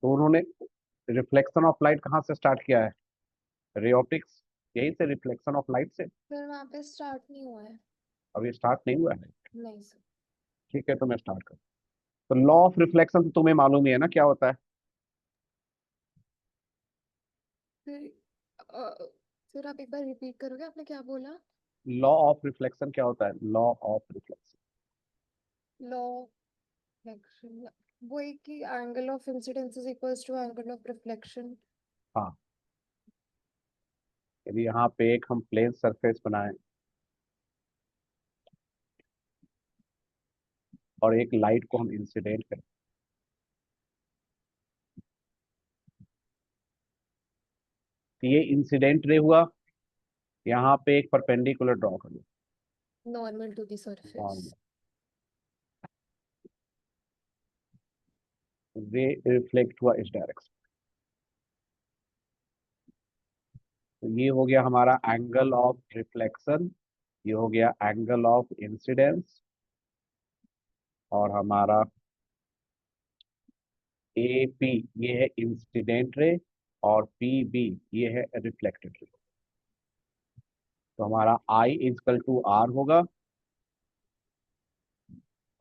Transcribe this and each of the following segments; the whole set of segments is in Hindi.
तो उन्होंने रिफ्लेक्शन ऑफ लाइट कहाँ से स्टार्ट किया है? रे ऑप्टिक्स, यही से, रिफ्लेक्शन ऑफ लाइट से। फिर वहाँ पे स्टार्ट नहीं हुआ है। अभी स्टार्ट नहीं हुआ है। नहीं सर। ठीक है, तो मैं स्टार्ट करूँ। तो लॉ ऑफ रिफ्लेक्शन तो तुम्हें मालूम ही है ना क्या होता है? फिर फिर आप एक बार रिपीट करोगे, आपने क्या बोला? लॉ ऑफ रिफ्लेक्शन क्या होता है? Law of reflection. Law reflection, वो एक कि angle of incidence is equals to angle of reflection. हाँ, यदि यहाँ पे एक हम प्लेन सरफेस बनाएं और एक लाइट को हम इंसिडेंट करें, तो ये इंसिडेंट रे हुआ। यहाँ पे एक परपेंडिकुलर ड्रॉ कर लो। Normal to the surface. Ray reflect हुआ इस डायरेक्शन। तो ये हो गया हमारा एंगल ऑफ रिफ्लेक्शन, ये हो गया एंगल ऑफ इंसिडेंस, और हमारा ए पी ये है इंसिडेंट रे, और पी बी ये है रिफ्लेक्टेड रे। तो हमारा आई इजकल टू आर होगा।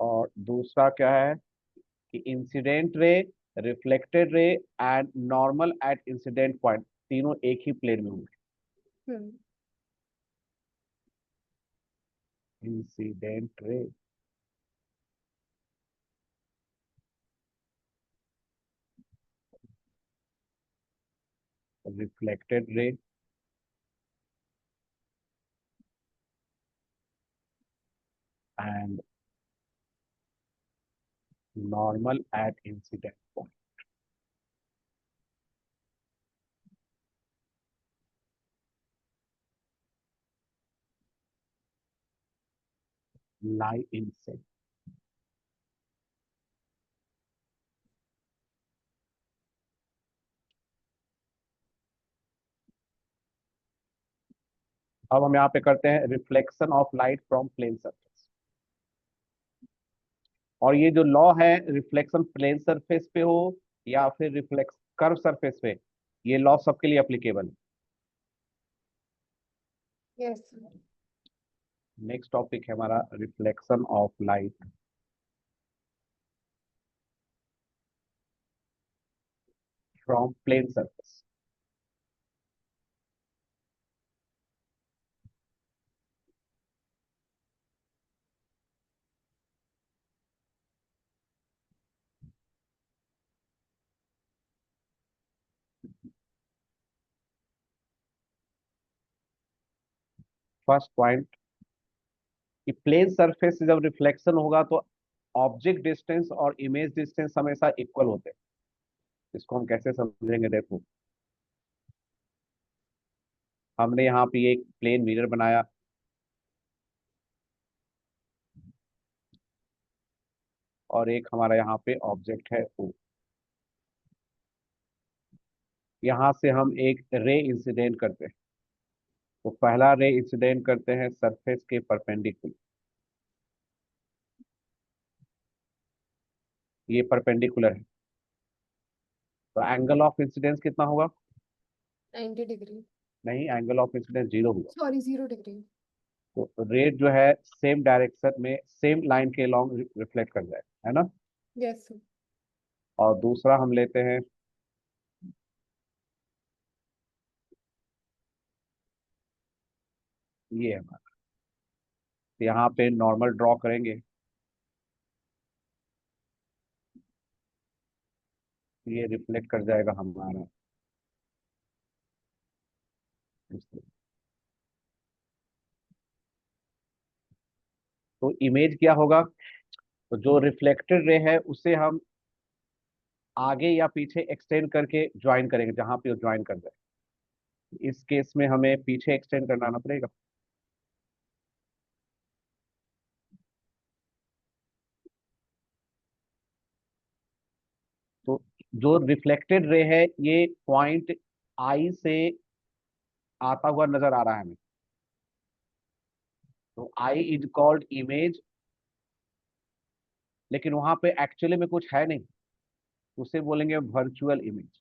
और दूसरा क्या है कि incident ray, reflected ray and normal at incident point तीनों एक ही प्लेन में होंगे। Hmm. Incident ray, reflected ray and normal at incident point. Lie in से। अब हम यहाँ पे करते हैं reflection of light from plane surface. और ये जो लॉ है, रिफ्लेक्शन प्लेन सरफेस पे हो या फिर रिफ्लेक्स कर्व सरफेस पे, ये लॉ सबके लिए एप्लीकेबल है। यस। नेक्स्ट टॉपिक है हमारा reflection of light from plane surface. First point कि प्लेन सरफेस से जब रिफ्लेक्शन होगा तो ऑब्जेक्ट डिस्टेंस और इमेज डिस्टेंस हमेशा इक्वल होते हैं। इसको हम कैसे समझेंगे? देखो, हमने यहाँ पे एक प्लेन मिरर बनाया, और एक हमारा यहाँ पे ऑब्जेक्ट है ओ। यहाँ से हम एक रे इंसिडेंट करते हैं। तो पहला रे इंसिडेंट करते हैं सरफेस के परपेंडिकुलर। ये परपेंडिकुलर है, तो एंगल ऑफ इंसिडेंस कितना होगा? 90 डिग्री। नहीं, एंगल ऑफ इंसिडेंस 0 होगा। Sorry, 0 degree. तो रेट जो है सेम डायरेक्शन में सेम लाइन के लॉन्ग रिफ्लेक्ट कर जाएगा, है ना? यस। और दूसरा हम लेते हैं, ये है हमारा। तो यहाँ पे नॉर्मल ड्रॉ करेंगे, ये रिफ्लेक्ट कर जाएगा हमारा इस तरह। तो इमेज क्या होगा? तो जो रिफ्लेक्टेड रे है उसे हम आगे या पीछे एक्सटेंड करके ज्वाइन करेंगे, जहां पे वो ज्वाइन कर जाए। इस केस में हमें पीछे एक्सटेंड करना आना पड़ेगा। तो जो रिफ्लेक्टेड रे है ये पॉइंट आई से आता हुआ नजर आ रहा है हमें। तो आई इज कॉल्ड इमेज, लेकिन वहां पे एक्चुअली में कुछ है नहीं। उसे बोलेंगे वर्चुअल इमेज।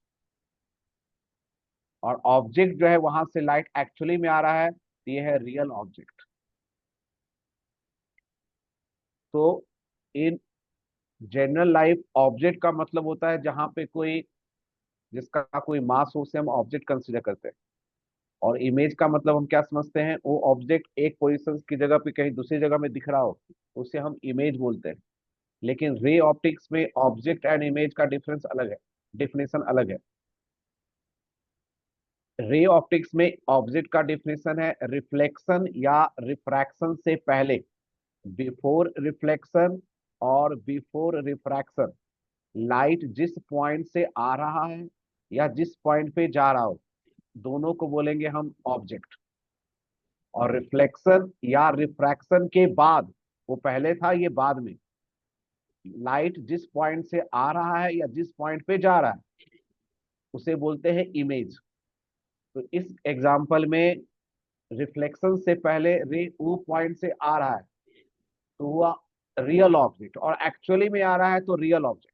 और ऑब्जेक्ट जो है वहां से लाइट एक्चुअली में आ रहा है, तो ये है रियल ऑब्जेक्ट। तो इन जनरल लाइफ ऑब्जेक्ट का मतलब होता है जहां पे कोई, जिसका कोई मास हो, उसे हम ऑब्जेक्ट कंसीडर करते हैं। और इमेज का मतलब हम क्या समझते हैं, वो ऑब्जेक्ट एक पोजीशन की जगह पे कहीं दूसरी जगह में दिख रहा हो, तो उसे हम इमेज बोलते हैं। लेकिन रे ऑप्टिक्स में ऑब्जेक्ट एंड इमेज का डिफरेंस अलग है, डिफिनेशन अलग है। रे ऑप्टिक्स में ऑब्जेक्ट का डिफिनेशन है रिफ्लेक्शन या रिफ्रैक्शन से पहले, बिफोर रिफ्लेक्शन और बिफोर रिफ्रैक्शन, लाइट जिस पॉइंट से आ रहा है या जिस पॉइंट पे जा रहा हो, दोनों को बोलेंगे हम ऑब्जेक्ट। और रिफ्लेक्शन या रिफ्रैक्शन के बाद, वो पहले था ये बाद में, लाइट जिस पॉइंट से आ रहा है या जिस पॉइंट पे जा रहा है, उसे बोलते हैं इमेज। तो इस एग्जांपल में रिफ्लेक्शन से पहले रे वो पॉइंट से आ रहा है, तो हुआ रियल ऑब्जेक्ट, और एक्चुअली में आ रहा है तो रियल ऑब्जेक्ट।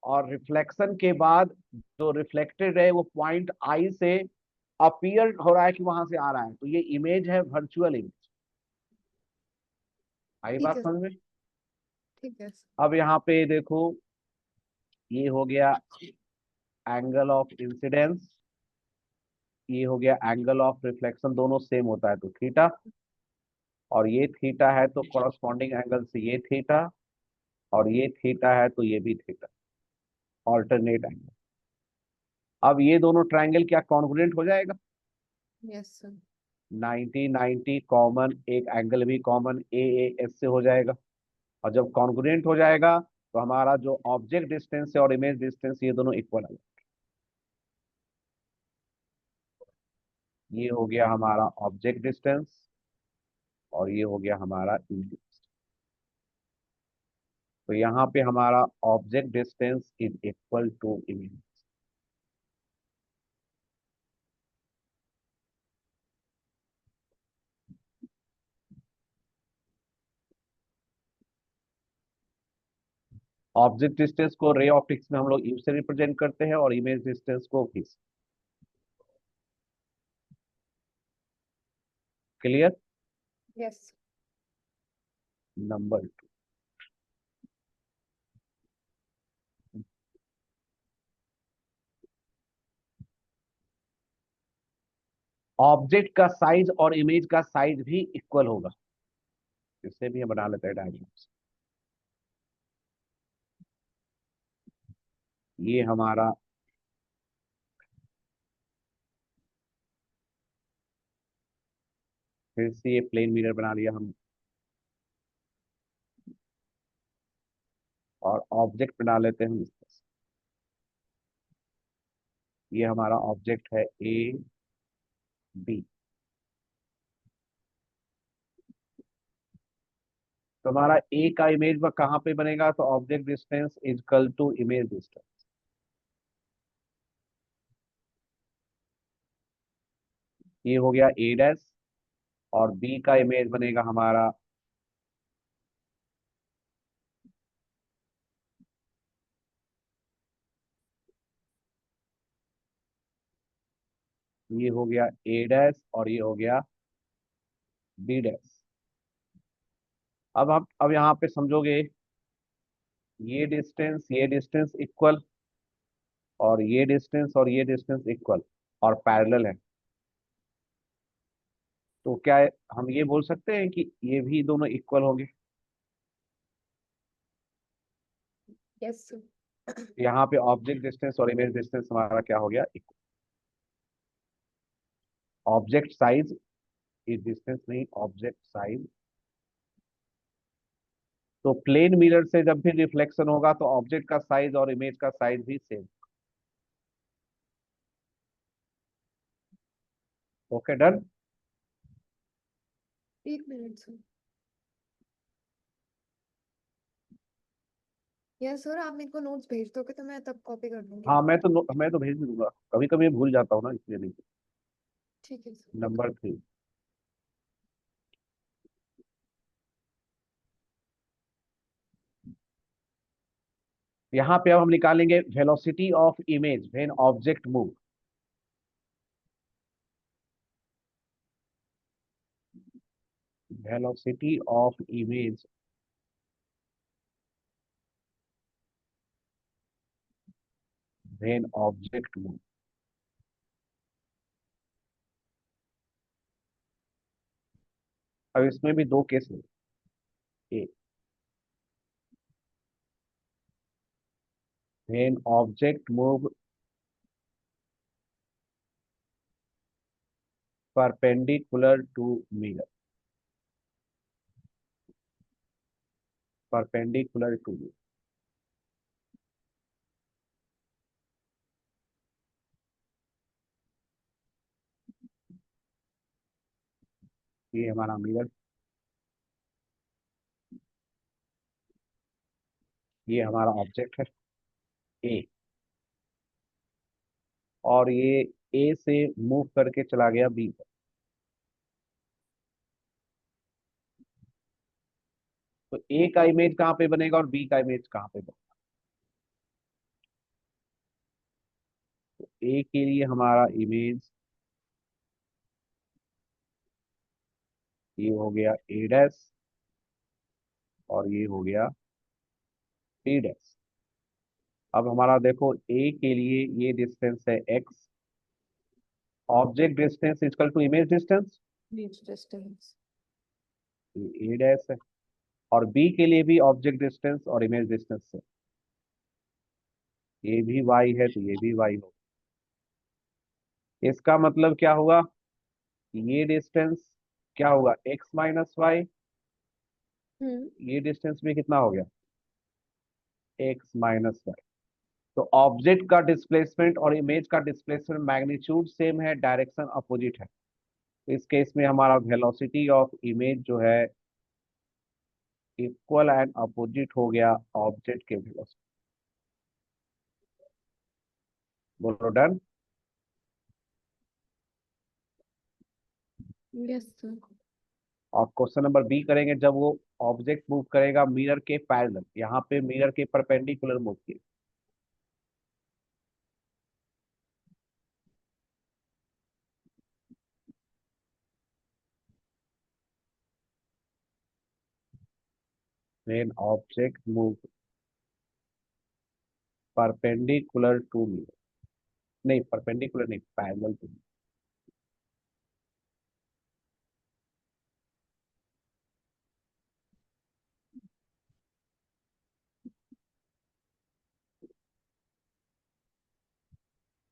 और रिफ्लेक्शन के बाद जो रिफ्लेक्टेड है वो पॉइंट आई से अपीयर हो रहा है कि वहां से आ रहा है, तो ये इमेज है वर्चुअल इमेज। आई ठीक बात है। समझ में? ठीक है। अब यहाँ पे देखो, ये हो गया एंगल ऑफ इंसिडेंस, ये हो गया एंगल ऑफ रिफ्लेक्शन, दोनों सेम होता है तो थीटा। और ये थीटा है तो कॉरस्पॉन्डिंग एंगल से ये थीटा, और ये थीटा है तो ये भी थीटा, ऑल्टरनेट एंगल। अब ये दोनों ट्रायंगल क्या कॉन्ग्रुएंट हो जाएगा? Yes sir. 90 90 कॉमन, एक एंगल भी कॉमन ए ए एस से हो जाएगा। और जब कॉन्ग्रुएंट हो जाएगा तो हमारा जो ऑब्जेक्ट डिस्टेंस है और इमेज डिस्टेंस, ये दोनों इक्वल है। ये हो गया हमारा ऑब्जेक्ट डिस्टेंस, और ये हो गया हमारा इमेज। तो यहाँ पे हमारा object distance is equal to image. Object distance को रे ऑप्टिक्स में हम लोग यू से रिप्रेजेंट करते हैं, और इमेज डिस्टेंस को भी। क्लियर? यस। नंबर 2, ऑब्जेक्ट का साइज और इमेज का साइज भी इक्वल होगा। इससे भी हम बना लेते हैं डायग्राम्स। ये हमारा फिर से ये प्लेन मिरर बना लिया हम, और ऑब्जेक्ट बना लेते हैं हम इस तरह से। ये हमारा ऑब्जेक्ट है ए बी। तो हमारा ए का इमेज वह कहाँ पे बनेगा, तो object distance is equal to image distance. ये हो गया ए डैश, और बी का इमेज बनेगा हमारा, ये हो गया ए डैश, और ये हो गया बी डैश। अब हम अब यहाँ पे समझोगे, ये डिस्टेंस इक्वल, और ये डिस्टेंस और ये डिस्टेंस इक्वल और पैरेलल है। तो क्या हम ये बोल सकते हैं कि ये भी दोनों इक्वल होंगे? Yes sir. यहाँ पे ऑब्जेक्ट डिस्टेंस और इमेज डिस्टेंस हमारा क्या हो गया, इक्वल। ऑब्जेक्ट साइज, ये डिस्टेंस नहीं, ऑब्जेक्ट साइज। तो प्लेन मिरर से जब भी रिफ्लेक्शन होगा तो ऑब्जेक्ट का साइज और इमेज का साइज भी सेम। Okay, done. एक मिनट सर। यस सर, आप मेरे को नोट्स भेज दोगे तो मैं तब कॉपी कर लूंगी। हाँ, मैं तो भेज भी दूंगा, कभी कभी भूल जाता हूँ ना, इसलिए नहीं। ठीक है सर। नंबर 3, यहाँ पे अब हम निकालेंगे velocity of image when object move. Velocity of image when object move. अब इसमें भी दो केस हैं। एक, when object move perpendicular to mirror. Perpendicular to mirror, ये हमारा मिरर, ये हमारा ऑब्जेक्ट है ए, और ये ए से मूव करके चला गया बी पर। तो ए का इमेज कहाँ पे बनेगा और बी का इमेज कहाँ पे बनेगा? तो ए के लिए हमारा इमेज ये हो गया ए डैश, और ये हो गया बी डैश। अब हमारा देखो ए के लिए ये डिस्टेंस है X, object distance equal to image distance, Image distance. A dash है। और बी के लिए भी ऑब्जेक्ट डिस्टेंस और इमेज डिस्टेंस है, ये भी वाई है तो ये भी वाई हो। इसका मतलब क्या हुआ, ये डिस्टेंस क्या होगा, एक्स माइनस वाई। हम्म। ये डिस्टेंस भी कितना हो गया, एक्स माइनस वाई। तो ऑब्जेक्ट का डिस्प्लेसमेंट और इमेज का डिस्प्लेसमेंट मैग्नीट्यूड सेम है, डायरेक्शन अपोजिट है। तो इस केस में हमारा वेलोसिटी ऑफ इमेज जो है इक्वल एंड अपोजिट हो गया ऑब्जेक्ट के वेलोसिटी। बोलो डन। Yes, sir. और क्वेश्चन नंबर बी करेंगे, जब वो ऑब्जेक्ट मूव करेगा मिरर के पैरेलल, यहाँ पे मिरर के परपेंडिकुलर मूव किए। when object move perpendicular to mirror, नहीं परपेंडिकुलर नहीं, पैरेलल टू,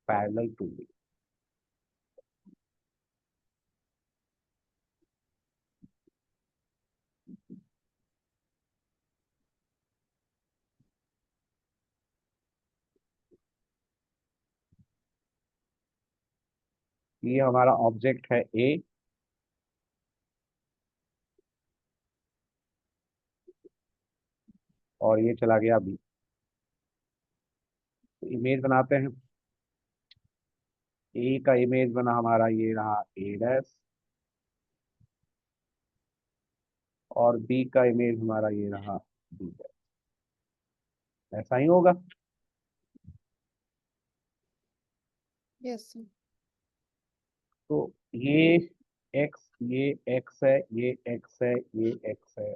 पैरेलल टू। ये हमारा ऑब्जेक्ट है ए, और ये चला गया बी। तो इमेज बनाते हैं। ए का इमेज बना हमारा ये रहा ए डैश, और बी का इमेज हमारा ये रहा बी डैश। ऐसा ही होगा। Yes, sir. तो ये एक्स है, ये एक्स है, ये एक्स है,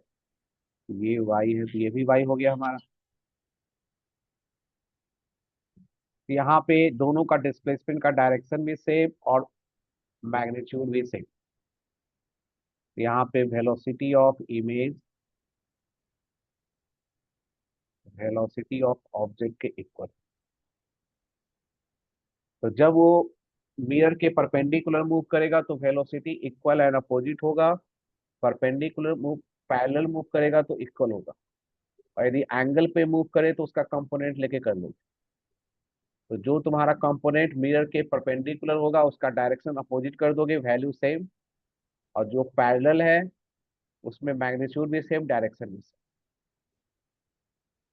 ये वाई है, तो ये भी वाई हो गया हमारा। तो यहाँ पे दोनों का डिस्प्लेसमेंट का डायरेक्शन भी सेम और मैग्नीट्यूड भी सेम। यहाँ पे velocity of image velocity of object के इक्वल। तो जब वो मिरर के परपेंडिकुलर मूव करेगा तो वेलोसिटी इक्वल एंड अपोजिट होगा, परपेंडिकुलर मूव पैरेलल मूव करेगा तो इक्वल होगा, और यदि एंगल पे मूव करे तो उसका कंपोनेंट लेके कर लो। तो जो तुम्हारा कंपोनेंट मिरर के परपेंडिकुलर होगा उसका डायरेक्शन अपोजिट कर दोगे, वैल्यू सेम। और जो पैरेलल है उसमें मैग्नीट्यूड भी सेम, डायरेक्शन भी सेम।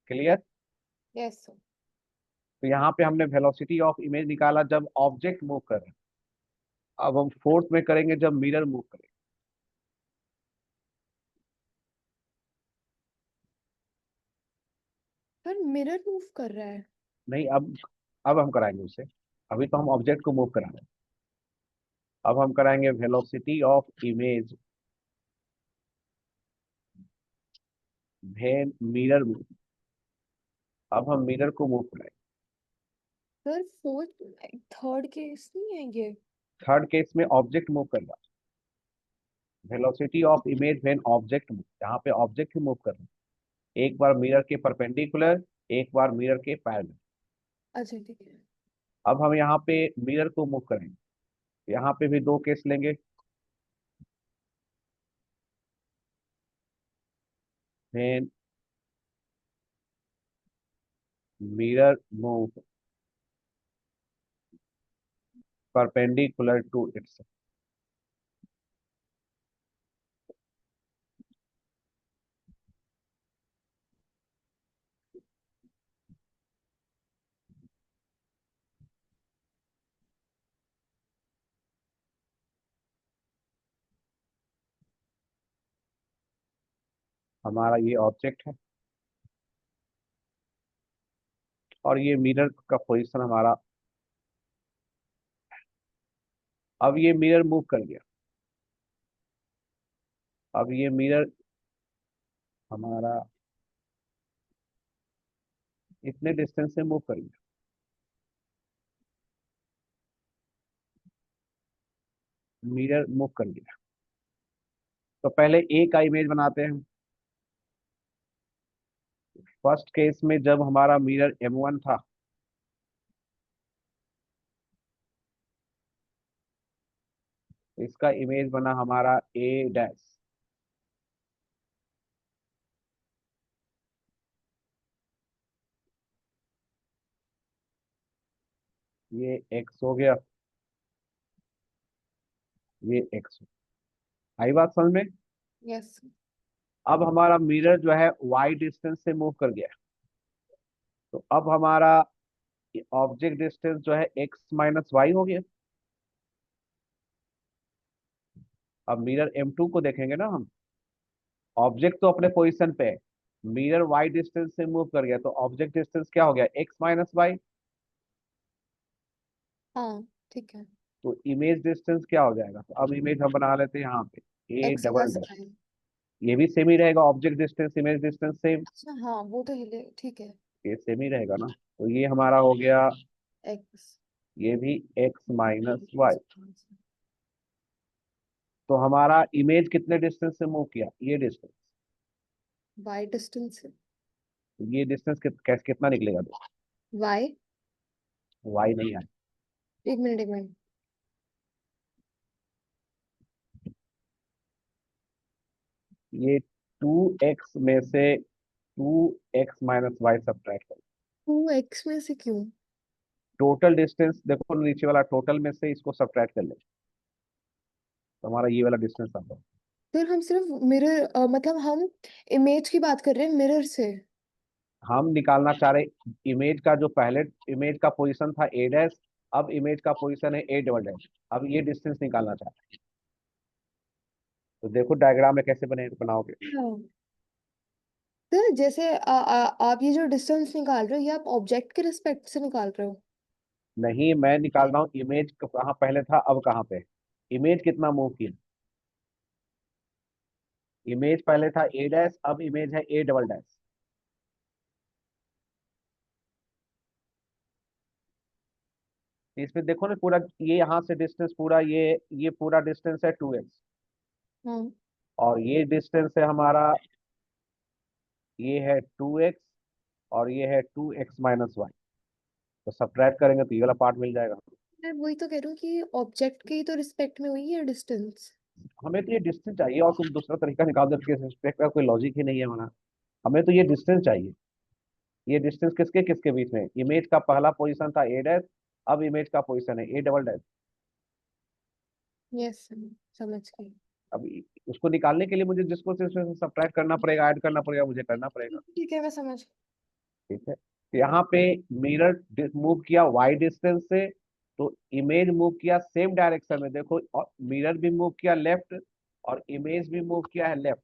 क्लियर। Yes, sir. तो यहाँ पे हमने वेलोसिटी ऑफ इमेज निकाला जब ऑब्जेक्ट मूव कर रहे हैं। अब हम फोर्थ में करेंगे जब मिरर मूव करेगा। पर मिरर मूव कर रहा है। नहीं, अब हम कराएंगे उसे। अभी तो हम ऑब्जेक्ट को मूव करा रहे हैं। अब हम कराएंगे velocity of image when mirror move. अब हम मिरर को मूव कराएंगे। सर फोर्थ थर्ड केस नहीं है ये? थर्ड केस में ऑब्जेक्ट मूव कर रहा है। Velocity of image when object move, यहाँ पे ऑब्जेक्ट ही मूव कर रहा है। एक बार मिरर के परपेंडिकुलर, एक बार मिरर के पैरेलल। अच्छा ठीक है। अब हम यहाँ पे मिरर को मूव करेंगे। यहाँ पे भी दो केस लेंगे। When mirror move perpendicular to its. हमारा ये ऑब्जेक्ट है और ये मिरर का पोजीशन हमारा। अब ये मिरर मूव कर गया। अब ये मिरर हमारा इतने डिस्टेंस से मूव कर गया। मिरर मूव कर गया। तो पहले ए का इमेज बनाते हैं। फर्स्ट केस में जब हमारा मिरर M1 था, इसका इमेज बना हमारा ए डैश। ये एक्स हो गया, ये एक्स। आई बात समझ में? यस। अब हमारा मिरर जो है वाई डिस्टेंस से मूव कर गया। तो अब हमारा ऑब्जेक्ट डिस्टेंस जो है x-y हो गया। अब मिरर M2 को देखेंगे ना हम। ऑब्जेक्ट तो अपने पोजीशन पे है, मिरर वाई डिस्टेंस से मूव कर गया, तो ऑब्जेक्ट डिस्टेंस क्या हो गया, x-y। हाँ ठीक है। तो इमेज डिस्टेंस क्या हो जाएगा, तो अब इमेज हम बना लेते हैं यहाँ पे A X double plus dash. Y. ये भी सेम ही रहेगा, object distance image distance same. अच्छा हाँ वो तो हिले ठीक है। ये सेम ही रहेगा ना। तो ये हमारा हो गया, एक्स ये भी x-y। तो हमारा इमेज कितने डिस्टेंस से मूव किया, ये डिस्टेंस। वाई डिस्टेंस है। ये डिस्टेंस कितना निकलेगा, तो वाई। y नहीं आया। एक मिनट एक मिनट। ये 2x में से 2x-y सब्ट्रैक्ट करो। 2x में से क्यों? टोटल डिस्टेंस देखो नीचे वाला, टोटल में से इसको सब्ट्रैक्ट कर ले, तो हमारा ये वाला डिस्टेंस आता है। फिर हम सिर्फ मिरर मतलब हम इमेज की बात कर रहे हैं मिरर से। हम निकालना चाह रहे इमेज का, जो पहले इमेज का पोजीशन था ए डैश, अब इमेज का पोजीशन है ए डबल डैश। अब ये डिस्टेंस निकालना चाह रहे हैं। तो देखो डायग्राम में कैसे बनाओगे। हाँ। तो जैसे आप ये जो डिस्टेंस निकाल रहे हो ये आप ऑब्जेक्ट के रिस्पेक्ट से निकाल रहे हो? नहीं, मैं निकाल रहा हूँ इमेज कहाँ पहले था अब कहाँ पे। इमेज कितना मूव किया। इमेज पहले था ए डैश, अब इमेज है ए डबल डैश। इसमें देखो ना पूरा, ये यहाँ से डिस्टेंस पूरा, ये पूरा डिस्टेंस है 2x। हाँ। और ये डिस्टेंस है हमारा, ये है 2x, और ये है 2x-y। तो सब्ट्रैक्ट करेंगे तो ये वाला पार्ट मिल जाएगा। मैं वही तो कह रही हूँ कि ऑब्जेक्ट के ही तो रिस्पेक्ट में हुई है डिस्टेंस। हमें तो ये डिस्टेंस चाहिए, और तुम दूसरा तरीका निकाल दो कि रिस्पेक्ट का कोई लॉजिक ही नहीं है हमारा। हमें तो ये डिस्टेंस चाहिए। ये डिस्टेंस किसके किसके बीच में, इमेज का पहला पोजीशन था ए डैश, अब इमेज का पोजीशन है ए डबल डैश। यस समझ गई। अब उसको निकालने के लिए मुझे जिसको से सब्ट्रैक्ट करना पड़ेगा, ऐड करना पड़ेगा, मुझे करना पड़ेगा। ठीक है मैं समझ। ठीक है, तो यहाँ पे मिरर मूव किया वाई डिस्टेंस से, तो इमेज मूव किया सेम डायरेक्शन में। देखो मिरर भी मूव किया लेफ्ट, और इमेज भी मूव किया है लेफ्ट।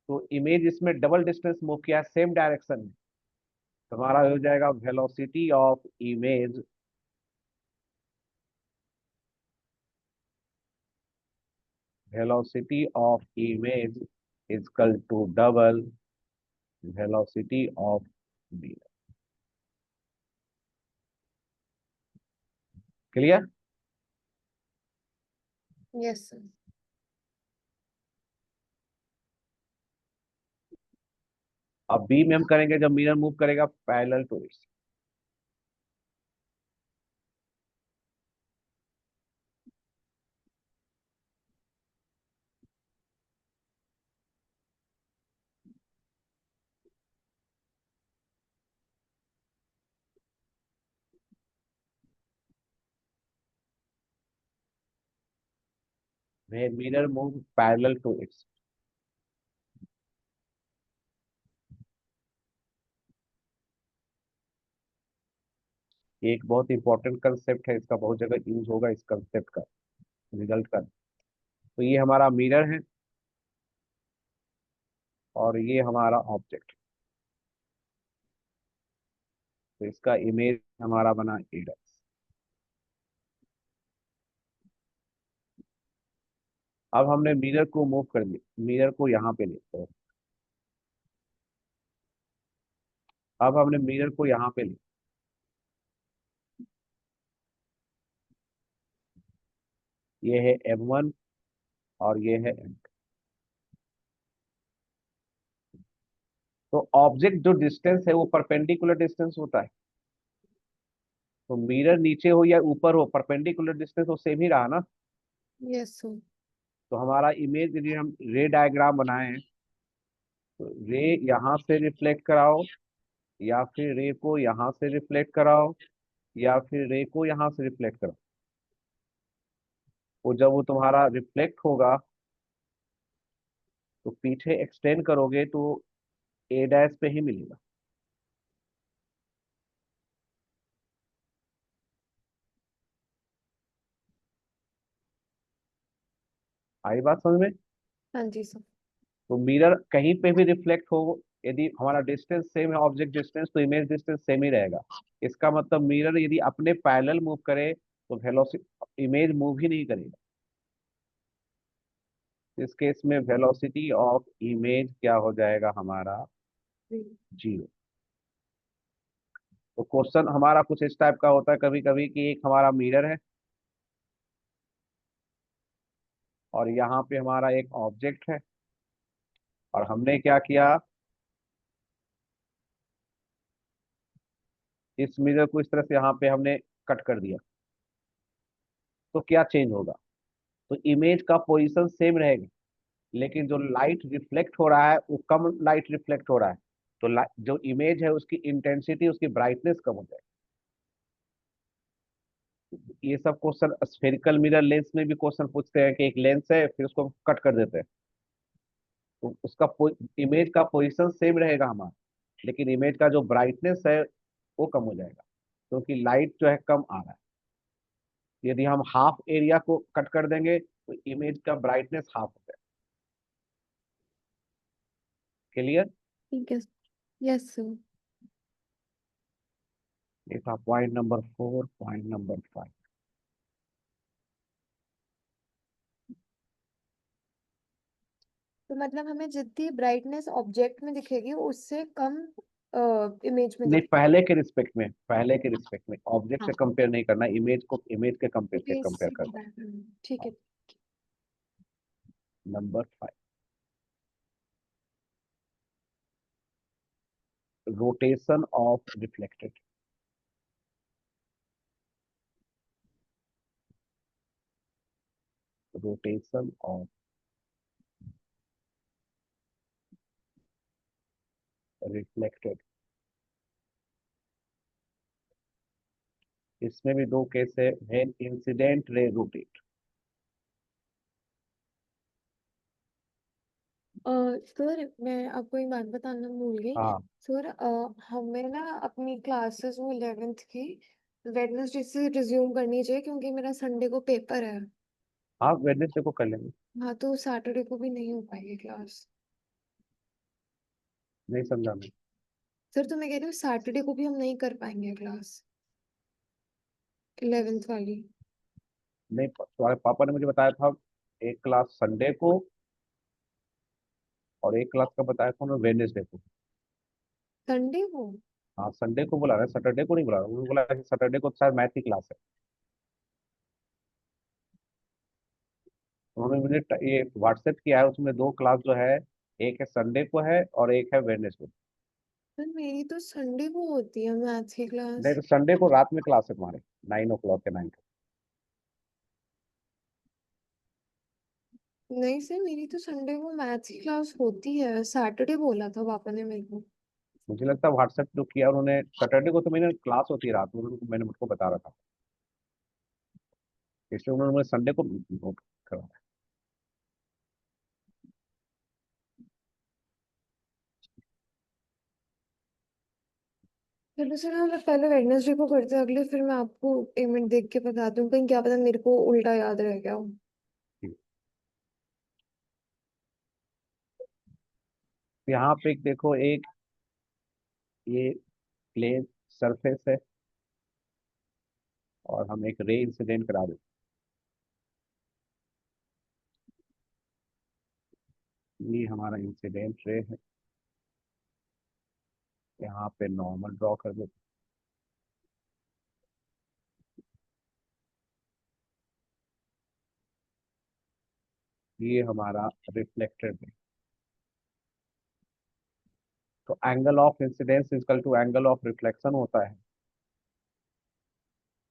तो इमेज इसमें डबल डिस्टेंस मूव किया सेम डायरेक्शन में, तो हमारा हो जाएगा velocity of image velocity of image is equal to double velocity of mirror. Clear? Yes sir. अब बी में हम करेंगे जब मिरर मूव करेगा parallel to its. Mirror move parallel to its. एक बहुत इंपॉर्टेंट कंसेप्ट है, इसका बहुत जगह यूज होगा इस कंसेप्ट का, रिजल्ट का। तो ये हमारा मिरर है और ये हमारा ऑब्जेक्ट, तो इसका इमेज हमारा बना ए डैश। अब हमने मिरर को मूव कर लिया, मिरर को यहाँ पे लेते हैं। अब हमने मिरर को यहाँ पे लिया, ये है M1 और ये है M2। तो ऑब्जेक्ट जो डिस्टेंस है वो परपेंडिकुलर डिस्टेंस होता है, तो मिरर नीचे हो या ऊपर हो परपेंडिकुलर डिस्टेंस तो सेम ही रहा ना। Yes sir. तो हमारा इमेज यदि हम रे डायग्राम बनाए हैं, तो रे यहाँ से रिफ्लेक्ट कराओ या फिर रे को यहाँ से रिफ्लेक्ट कराओ या फिर रे को यहाँ से रिफ्लेक्ट कराओ, वो जब वो तुम्हारा रिफ्लेक्ट होगा तो पीछे एक्सटेंड करोगे तो ए डैश पे ही मिलेगा। आई बात समझ में? हाँ जी सर। तो मिरर कहीं पे भी रिफ्लेक्ट हो, यदि हमारा डिस्टेंस सेम है ऑब्जेक्ट डिस्टेंस, तो इमेज डिस्टेंस सेम ही रहेगा। इसका मतलब मिरर यदि अपने पैरेलल मूव करे तो वेलोसिटी इमेज मूव ही नहीं करेगा। इस केस में वेलोसिटी ऑफ इमेज क्या हो जाएगा हमारा? जीरो। तो क्वेश्चन हमारा कुछ इस टाइप का होता है कभी कभी कि एक हमारा मिरर है और यहाँ पे हमारा एक ऑब्जेक्ट है, और हमने क्या किया, इस मिरर को इस तरह से यहाँ पे हमने कट कर दिया, तो क्या चेंज होगा? तो इमेज का पोजीशन सेम रहेगा, लेकिन जो लाइट रिफ्लेक्ट हो रहा है वो कम लाइट रिफ्लेक्ट हो रहा है, तो जो इमेज है उसकी इंटेंसिटी उसकी ब्राइटनेस कम हो जाएगी। ये सब क्वेश्चन स्फेरिकल मिरर लेंस में भी क्वेश्चन पूछते हैं कि एक लेंस है फिर उसको कट कर देते हैं, तो उसका इमेज का पोजीशन सेम रहेगा हमारा, लेकिन इमेज का जो ब्राइटनेस है वो कम हो जाएगा, क्योंकि लाइट जो है कम आ रहा है। यदि हम हाफ एरिया को कट कर देंगे तो इमेज का ब्राइटनेस हाफ हो जाएगा। क्लियर? ठीक है। Yes sir. ये था पॉइंट नंबर 4। पॉइंट नंबर 5, तो मतलब हमें जितनी ब्राइटनेस ऑब्जेक्ट में दिखेगी उससे कम इमेज में नहीं, दिखेगी। पहले के रिस्पेक्ट में, पहले के रिस्पेक्ट में ऑब्जेक्ट से हाँ। कंपेयर नहीं करना, इमेज को इमेज के कंपेयर से इमेज कंपेयर से करना। ठीक है। Number 5, rotation of reflected. Rotation of reflected, इसमें भी दो केस है। When incident ray rotate. Sir मैं आपको एक बात बताना भूल गई। हाँ सर हमें ना अपनी क्लासेस वो 11th की वेडनेसडे से रिज्यूम करनी चाहिए क्योंकि मेरा संडे को पेपर है। हाँ, वेडनेसडे को कर लेंगे। हाँ तो सैटरडे को भी नहीं हो पाएगी क्लास। नहीं समझा मैं। सर तो मैं कह रही हूँ सैटरडे को भी हम नहीं कर पाएंगे क्लास, 11th वाली। नहीं, तुम्हारे पापा ने मुझे बताया था एक क्लास संडे को और एक क्लास का बताया था उन्होंने वेडनेसडे को। संडे को? हाँ संडे को बुला रहे हैं, सैटरडे को नहीं बुला रहे, उन्होंने बोला कि सैटरडे को शायद मैथ की क्लास है। उन्होंने मुझे ये व्हाट्सएप किया है, उसमें दो क्लास जो है, एक है संडे को है और एक है वेडनेसडे को। सर मेरी तो संडे को होती है मैथ्स की नहीं क्लास। तो संडे को रात में क्लास है तुम्हारे, 9 o'clock के 9। नहीं सर, मेरी तो संडे को मैथ्स की क्लास होती है, सैटरडे बोला था पापा ने मेरे को। मुझे लगता है व्हाट्सएप जो किया उन्होंने, सैटरडे को तो मैंने क्लास होती है रात में, मैंने मुझको बता रहा था, इसलिए उन्होंने मुझे संडे को नोट करा। चलो सर, हम पहले वेडनेसडे को करते हैं अगले, फिर मैं आपको पेमेंट देख के बता दूं, कहीं क्या पता मेरे को उल्टा याद रह गया हो। यहाँ पे देखो, एक ये प्लेन सरफेस है और हम एक रे इंसिडेंट करा देते हैं। ये हमारा इंसिडेंट रे है, यहाँ पे नॉर्मल ड्रॉ कर देते हैं। ये हमारा रिफ्लेक्टेड रे। तो angle of incidence equal to angle of reflection होता है।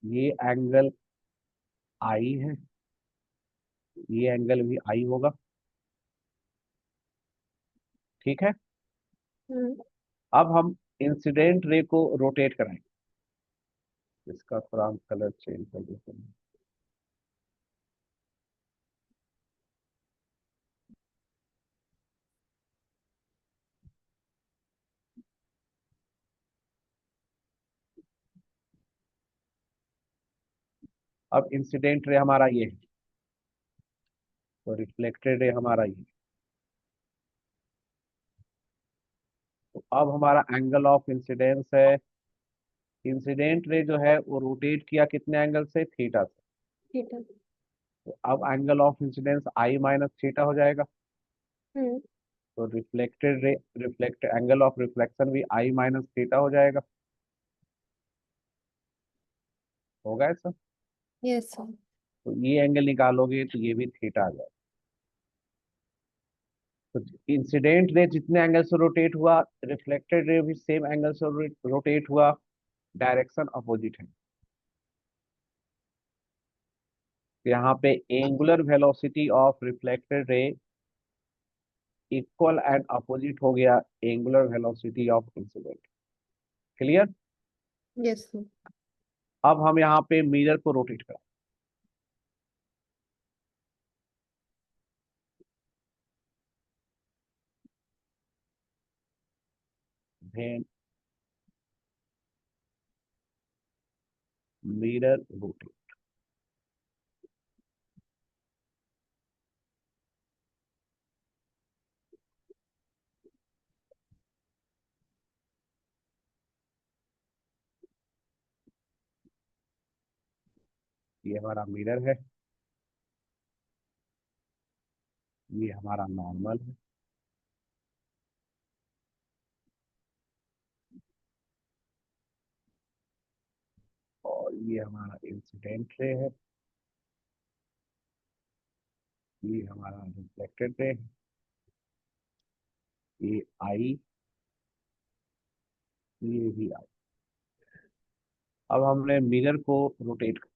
ये एंगल आई है, ये एंगल भी आई होगा, ठीक है। हम्म। अब हम इंसिडेंट रे को रोटेट कराएंगे, इसका थोड़ा हम कलर चेंज कर देते हैं। अब इंसिडेंट रे हमारा ये है, तो रिफ्लेक्टेड रे हमारा ये है। तो अब हमारा एंगल ऑफ इंसिडेंस है, इंसिडेंट रे जो है वो रोटेट किया कितने एंगल से, थीटा से। ठीक है। तो अब angle of incidence I minus theta हो जाएगा। हम्म। तो reflected ray, reflect angle of reflection भी आई माइनस थीटा हो जाएगा। होगा ऐसा? Yes sir. तो ये एंगल निकालोगे तो ये भी थीटा आ जाएगा। तो इंसिडेंट रे जितने एंगल से रोटेट हुआ, रिफ्लेक्टेड रे भी सेम एंगल से रोटेट हुआ, डायरेक्शन अपोजिट है। तो यहाँ पे angular velocity of reflected ray equal and opposite हो गया angular velocity of incident. Clear? Yes sir. अब हम यहाँ पे मिरर को रोटेट करें, देन मिरर रोटेट। ये हमारा मिरर है, ये हमारा नॉर्मल है, और ये हमारा इंसिडेंट रे है, ये हमारा रिफ्लेक्टेड रे है, ये आई, ये भी आई। अब हमने मिरर को रोटेट कर,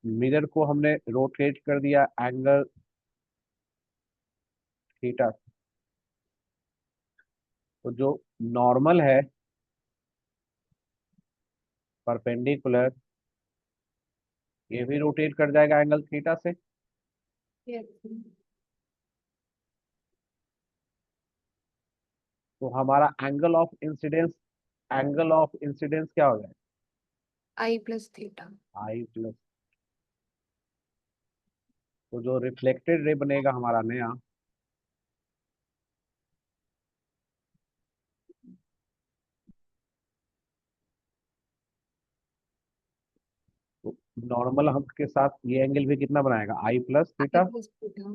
मिरर को हमने रोटेट कर दिया एंगल थीटा। तो जो नॉर्मल है परपेंडिकुलर, ये भी रोटेट कर जाएगा एंगल थीटा से। यस। तो हमारा एंगल ऑफ इंसिडेंस क्या हो जाएगा? आई प्लस थीटा। आई प्लस, तो जो रिफ्लेक्टेड रे बनेगा हमारा नया, तो नॉर्मल हम के साथ ये एंगल भी कितना बनाएगा? आई प्लस आई थीटा। Plus theta.